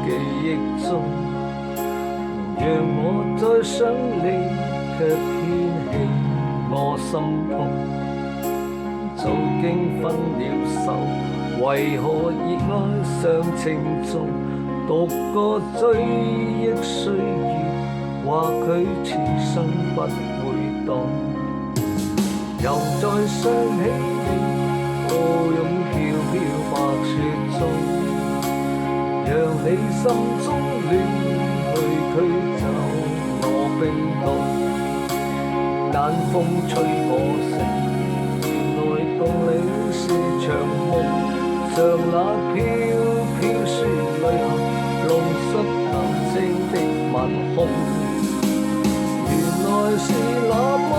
記憶中，讓我再想你，卻牽起我心痛。早經分了手，為何熱愛尚情重？獨個追憶歲月，或許此生不會懂。又再想起你，抱擁飄飄白雪中，讓你心中暖去驅走我冰凍。冷風吹我醒，原來共你是場夢，像那飄飄雪淚下弄濕眼睛的晚空。原來是那麼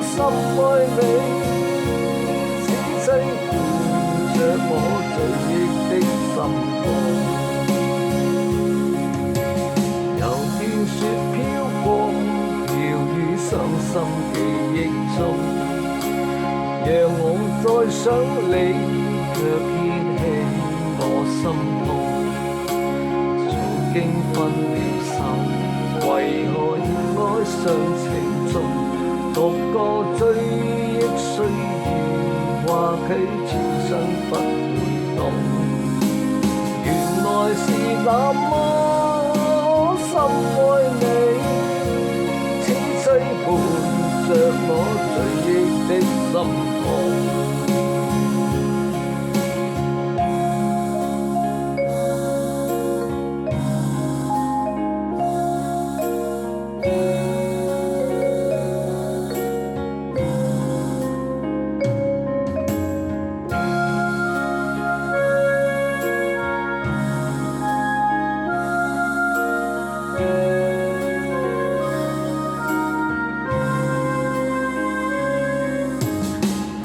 深愛你，此際伴着我醉憶的心房。有片雪飄過，飄於傷心記憶中，讓我再想你，卻牽起我心痛。早經分了手，為何熱愛尚情重？獨個追憶歲月，或許此生不會懂。原來是那麼深愛你，此際伴着我醉憶的心房。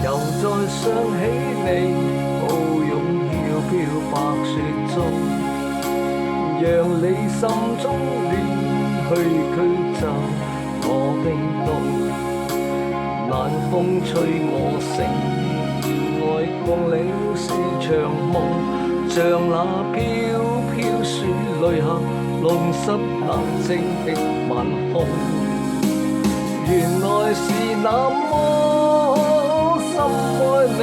又再想起你，抱擁飄飄白雪中，讓你心中暖去驅走我冰凍。冷風吹我醒，原來共你是場夢，像那飄飄雪淚下弄濕眼睛的晚空。原來是那麼深愛你，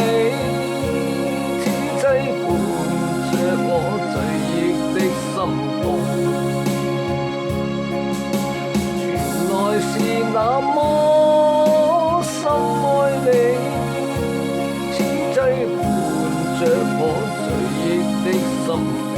此際伴着我醉憶的心痛。原來是那麼深愛你，此際伴着我醉憶的心痛。